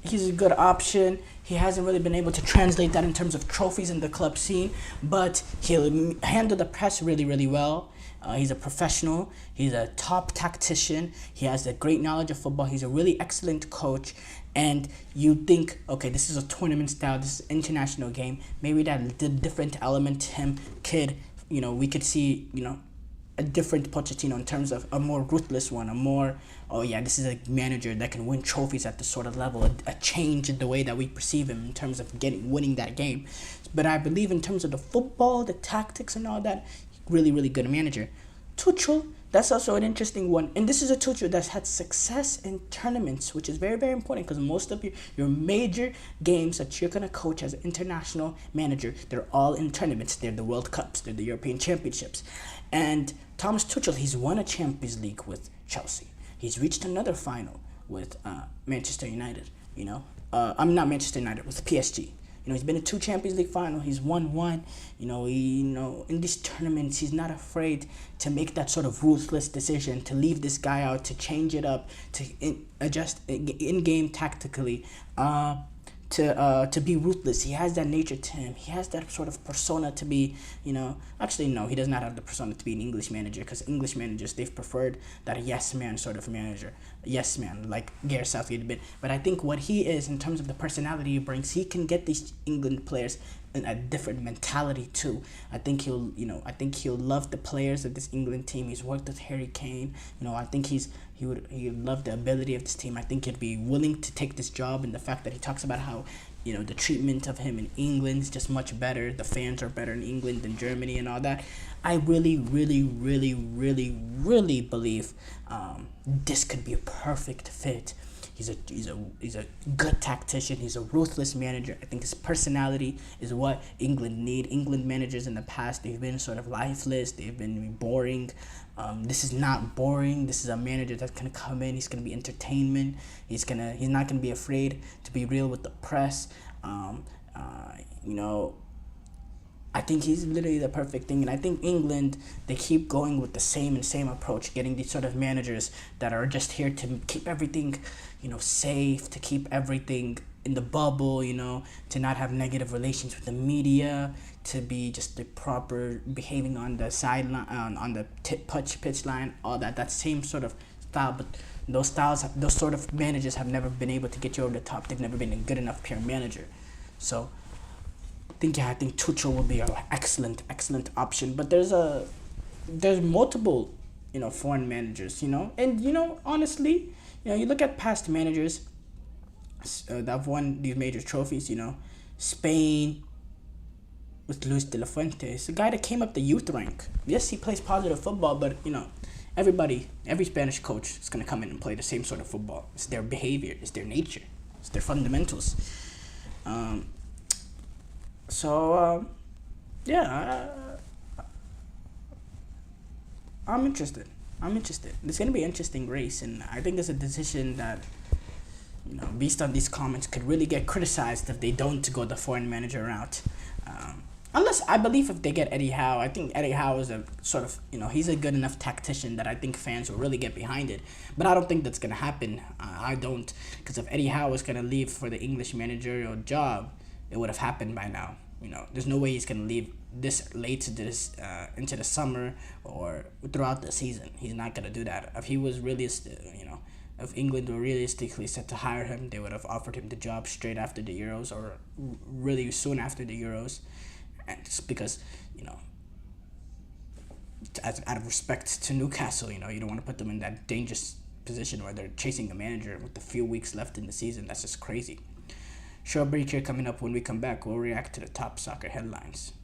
he's a good option. He hasn't really been able to translate that in terms of trophies in the club scene, but he'll handle the press really, really well. He's a professional. He's a top tactician. He has a great knowledge of football. He's a really excellent coach. And you think, okay, this is a tournament style. This is an international game. Maybe that different element to him we could see, a different Pochettino in terms of a more ruthless one, this is a manager that can win trophies at this sort of level, a change in the way that we perceive him in terms of winning that game. But I believe in terms of the football, the tactics and all that, really, really good manager. Tuchel, that's also an interesting one. And this is a Tuchel that's had success in tournaments, which is very, very important because most of your major games that you're going to coach as an international manager, they're all in tournaments. They're the World Cups. They're the European Championships. And Thomas Tuchel, he's won a Champions League with Chelsea. He's reached another final with Manchester United, I'm not Manchester United, with PSG. He's been in 2 Champions League finals. He's won 1. In these tournaments, he's not afraid to make that sort of ruthless decision, to leave this guy out, to change it up, to adjust in-game tactically, to be ruthless. He has that nature to him. He has that sort of persona to be, actually, no, he does not have the persona to be an English manager, because English managers, they've preferred that yes-man sort of manager. Yes-man, like Gareth Southgate a bit. But I think what he is, in terms of the personality he brings, he can get these England players in a different mentality too. I think he'll love the players of this England team. He's worked with Harry Kane. I think he would love the ability of this team. I think he'd be willing to take this job, and the fact that he talks about how the treatment of him in England is just much better. The fans are better in England than Germany and all that. I really, really, really, really, really believe this could be a perfect fit. He's a good tactician. He's a ruthless manager. I think his personality is what England need. England managers in the past, they've been sort of lifeless. They've been boring. This is not boring. This is a manager that's gonna come in. He's gonna be entertainment. He's not gonna be afraid to be real with the press. I think he's literally the perfect thing. And I think England, they keep going with the same approach, getting these sort of managers that are just here to keep everything, safe, to keep everything in the bubble, to not have negative relations with the media, to be just the proper behaving on the sideline, on the pitch line, all that. That same sort of style. But those sort of managers have never been able to get you over the top. They've never been a good enough pure manager. So I think Tuchel will be an excellent option. But there's multiple, foreign managers, and honestly, you look at past managers that have won these major trophies, Spain with Luis de la Fuente, a guy that came up the youth rank. Yes, he plays positive football, but every Spanish coach is gonna come in and play the same sort of football. It's their behavior, it's their nature, it's their fundamentals. I'm interested. It's going to be an interesting race, and I think it's a decision that based on these comments, could really get criticized if they don't go the foreign manager route. Unless, I believe, if they get Eddie Howe, I think Eddie Howe is a sort of, he's a good enough tactician that I think fans will really get behind it. But I don't think that's going to happen. I don't. Because if Eddie Howe was going to leave for the English managerial job, it would have happened by now. There's no way he's going to leave this late into the summer or throughout the season. He's not going to do that. If he was really, if England were realistically set to hire him, they would have offered him the job straight after the Euros or really soon after the Euros. And just because, out of respect to Newcastle, you don't want to put them in that dangerous position where they're chasing a manager with a few weeks left in the season. That's just crazy. Short break here coming up. When we come back, we'll react to the top soccer headlines.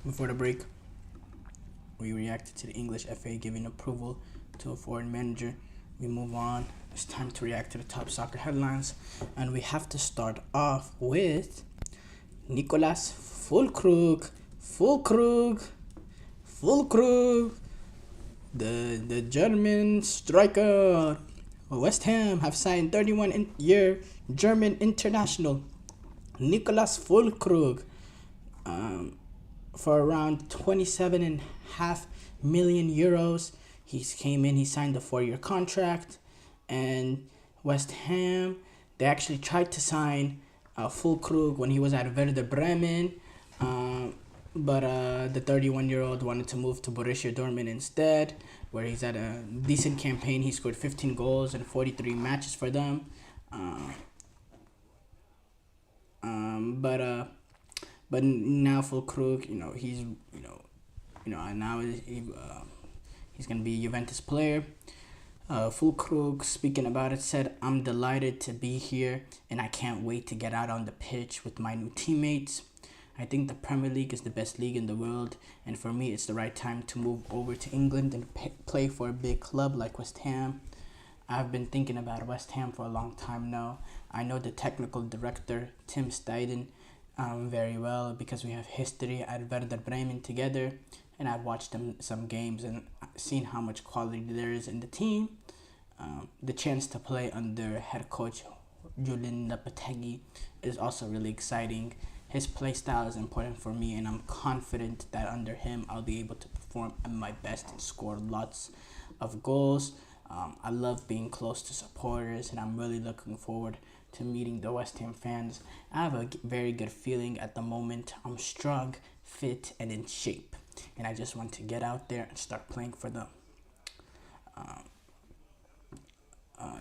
Before the break, we reacted to the English FA giving approval to a foreign manager. We move on. It's time to react to the top soccer headlines. And we have to start off with Nicolas Füllkrug. The German striker. West Ham have signed 31-year German international Nicolas Füllkrug for around 27.5 million euros. He came in, he signed a 4-year contract, and West Ham, they actually tried to sign Füllkrug when he was at Werder Bremen, but the 31-year-old wanted to move to Borussia Dortmund instead, where he's had a decent campaign. He scored 15 goals in 43 matches for them. But now Füllkrug, he's gonna be a Juventus player. Füllkrug, speaking about it, said, "I'm delighted to be here, and I can't wait to get out on the pitch with my new teammates. I think the Premier League is the best league in the world, and for me, it's the right time to move over to England and play for a big club like West Ham. I've been thinking about West Ham for a long time now. I know the technical director, Tim Steiden, very well because we have history at Werder Bremen together, and I've watched them some games and seen how much quality there is in the team. The chance to play under head coach Julian Lopetegui is also really exciting. His play style is important for me, and I'm confident that under him I'll be able to perform at my best and score lots of goals. I love being close to supporters, and I'm really looking forward to meeting the West Ham fans. I have a very good feeling at the moment. I'm strong, fit, and in shape, and I just want to get out there and start playing for them."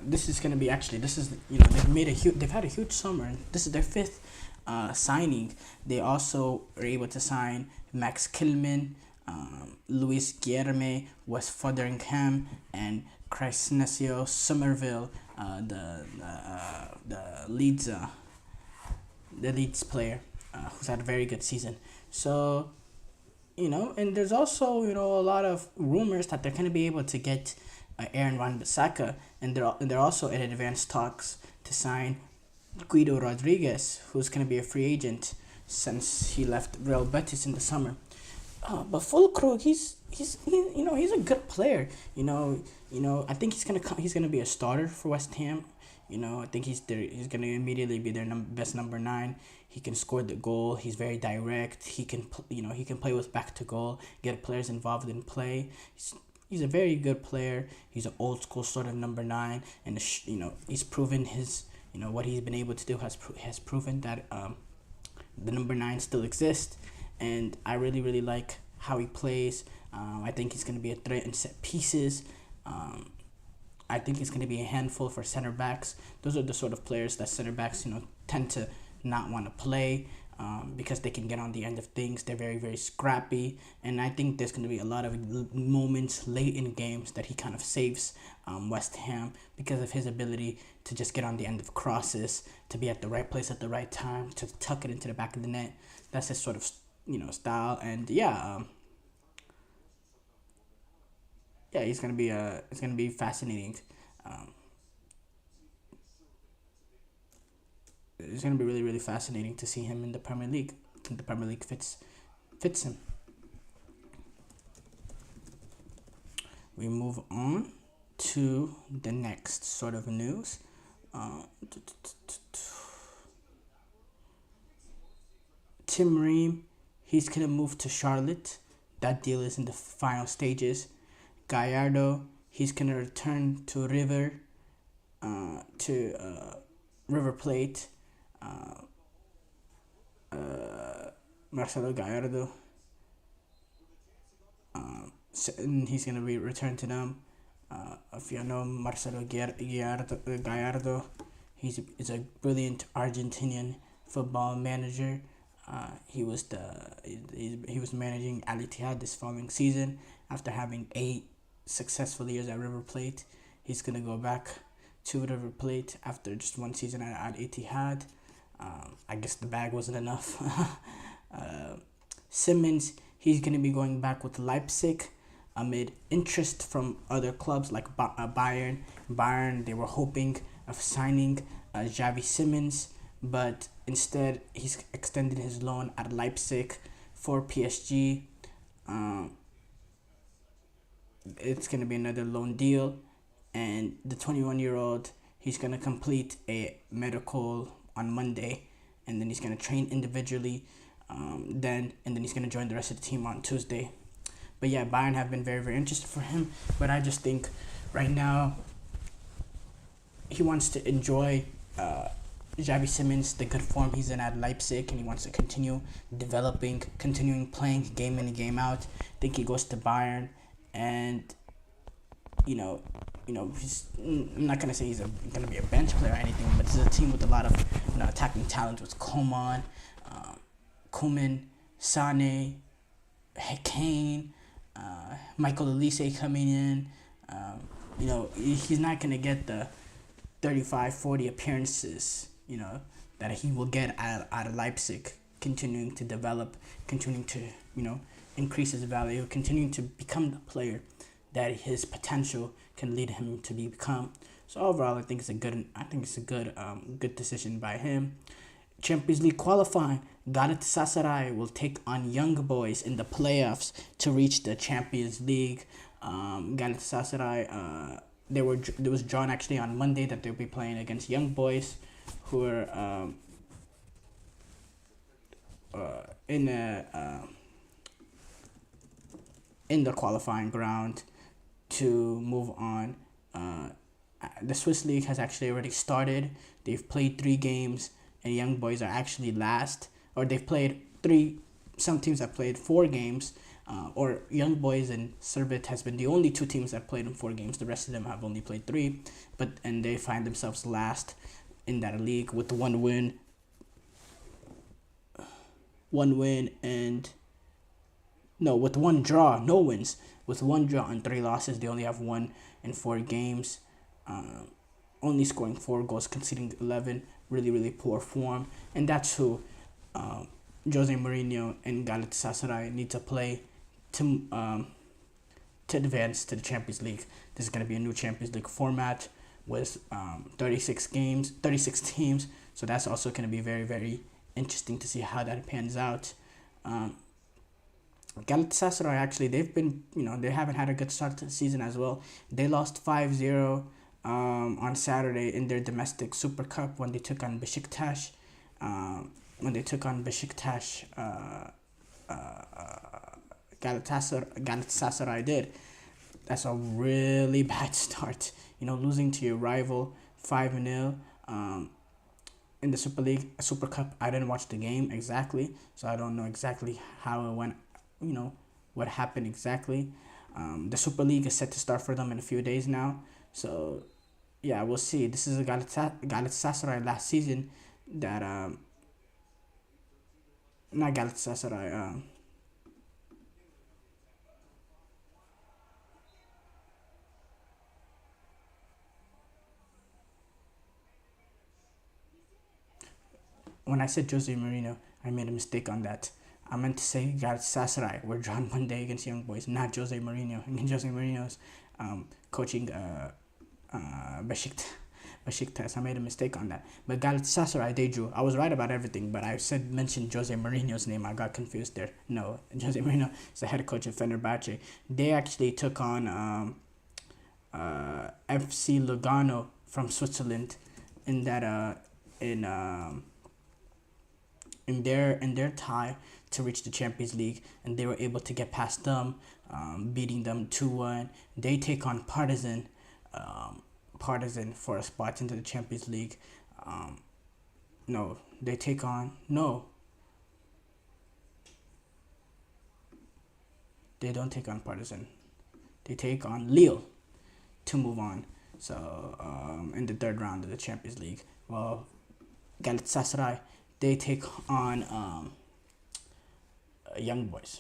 They've had a huge summer. This is their fifth signing. They also were able to sign Max Kilman, Luis Guilherme, Wes Foderingham, and Chrysnesio Somerville, the Leeds player, who's had a very good season. So, and there's also, a lot of rumors that they're going to be able to get Aaron Wan-Bissaka, and they're also in advanced talks to sign Guido Rodriguez, who's going to be a free agent. since he left Real Betis in the summer. But Fulkrug, he's a good player. I think he's gonna be a starter for West Ham. I think he's gonna immediately be their best number 9. He can score the goal. He's very direct. He can play with back to goal, get players involved in play. He's a very good player. He's an old school sort of number 9, and he's proven his what he's been able to do has proven that the number 9 still exists, and I really really like how he plays. I think he's gonna be a threat in set pieces. I think he's going to be a handful for center backs. Those are the sort of players that center backs, tend to not want to play because they can get on the end of things. They're very, very scrappy. And I think there's going to be a lot of moments late in games that he kind of saves West Ham because of his ability to just get on the end of crosses, to be at the right place at the right time, to tuck it into the back of the net. That's his sort of, style. And it's gonna be fascinating. It's gonna be really really fascinating to see him in the Premier League. I think the Premier League fits him. We move on to the next sort of news. Tim Ream, he's gonna move to Charlotte. That deal is in the final stages. Gallardo, he's gonna return to River Plate. Marcelo Gallardo, he's gonna be returned to them. If you know Marcelo Gallardo, he's a brilliant Argentinian football manager. He was managing Al Ittihad this following season after having 8 successful years at River Plate. He's gonna go back to River Plate after just 1 season at Al Ittihad. I guess the bag wasn't enough. Simmons, he's gonna be going back with Leipzig amid interest from other clubs like Bayern. Bayern, they were hoping of signing Xavi Simmons, but instead he's extended his loan at Leipzig for PSG. It's going to be another loan deal, and the 21-year-old, he's going to complete a medical on Monday, and then he's going to train individually, and then he's going to join the rest of the team on Tuesday. But yeah, Bayern have been very, very interested for him, but I just think right now he wants to enjoy Xavi Simmons, the good form he's in at Leipzig, and he wants to continuing playing game in and game out. I think he goes to Bayern, and I'm not gonna say he's gonna be a bench player or anything, but it's a team with a lot of attacking talent with Coman, Sane, Kane, Michael Olise coming in. He's not gonna get the 35-40 appearances that he will get out of Leipzig, continuing to develop, continuing to increase his value, continuing to become the player that his potential can lead him to become. So overall, I think it's a good decision by him. Champions League qualifying, Galatasaray will take on Young Boys in the playoffs to reach the Champions League. Galatasaray, there was drawn actually on Monday that they'll be playing against Young Boys, who are in the qualifying ground to move on. The Swiss League has actually already started. They've played 3 games, and Young Boys are actually last. Or they've played 3. Some teams have played 4 games. Or Young Boys and Servette has been the only 2 teams that played in 4 games. The rest of them have only played 3. And they find themselves last in that league with 1 win. 1 win and... No, with 1 draw. No wins. With 1 draw and 3 losses. They only have 1 in 4 games. Only scoring 4 goals, conceding 11. Really, really poor form. And that's who Jose Mourinho and Galatasaray need to play to advance to the Champions League. This is going to be a new Champions League format with 36 teams. So that's also going to be very, very interesting to see how that pans out. Galatasaray, actually, they've been, they haven't had a good start to the season as well. They lost 5-0 on Saturday in their domestic Super Cup when they took on Besiktas. Galatasaray did. That's a really bad start. Losing to your rival 5-0 in the Super Cup. I didn't watch the game exactly, so I don't know exactly how it went, what happened exactly. The Super League is set to start for them in a few days now. So, yeah, we'll see. This is a Galatasaray last season that, not Galatasaray, when I said Jose Mourinho, I made a mistake on that. I meant to say Galatasaray were drawn one day against Young Boys, not Jose Mourinho. Jose Mourinho's coaching Besiktas. I made a mistake on that. But Galatasaray, they drew. I was right about everything, but I mentioned Jose Mourinho's name. I got confused there. No, Jose Mourinho is the head coach of Fenerbahce. They actually took on FC Lugano from Switzerland in that in their tie to reach the Champions League, and they were able to get past them, beating them 2-1. They take on Partizan for a spot into the Champions League. They don't take on Partizan. They take on Lille to move on. So in the third round of the Champions League. Well, Galatasaray, they take on Young Boys.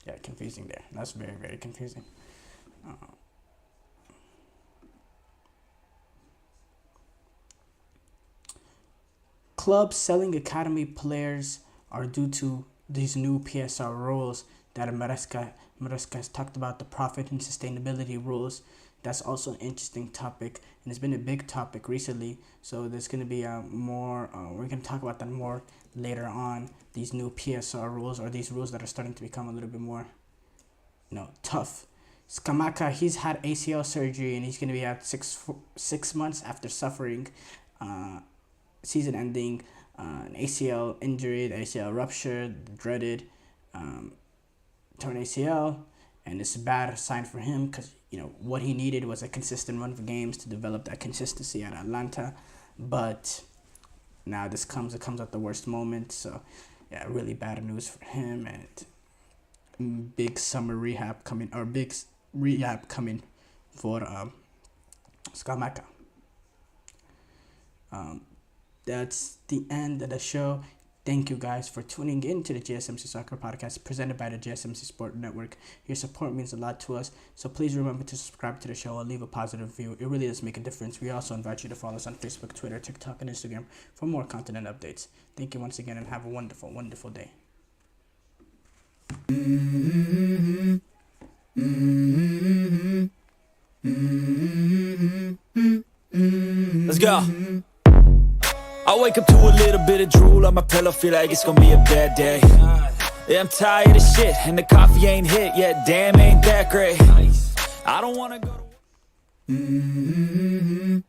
Yeah, confusing there. That's very, very confusing. Clubs selling academy players are due to these new PSR rules that Maresca has talked about, the profit and sustainability rules. That's also an interesting topic, and it's been a big topic recently. So there's going to be more. We're going to talk about that more later on. These new PSR rules, or these rules that are starting to become a little bit more, tough. Scamacca, he's had ACL surgery, and he's going to be out 6 months after suffering season-ending an ACL injury, the ACL rupture, the dreaded torn ACL, and it's a bad sign for him because what he needed was a consistent run of games to develop that consistency at Atlanta, but now it comes at the worst moment. So yeah, really bad news for him, and big rehab coming for Scamacca. That's the end of the show. Thank you guys for tuning in to the GSMC Soccer Podcast presented by the GSMC Sport Network. Your support means a lot to us, so please remember to subscribe to the show and leave a positive review. It really does make a difference. We also invite you to follow us on Facebook, Twitter, TikTok, and Instagram for more content and updates. Thank you once again, and have a wonderful, wonderful day. Let's go. I wake up to a little bit of drool on my pillow, feel like it's gonna be a bad day. Yeah, I'm tired of shit, and the coffee ain't hit yet, damn, ain't that great. I don't wanna go to...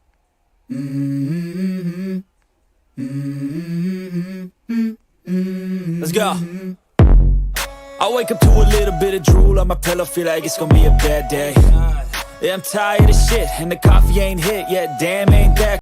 Let's go. I wake up to a little bit of drool on my pillow, feel like it's gonna be a bad day. Yeah, I'm tired of shit, and the coffee ain't hit yet, damn, ain't that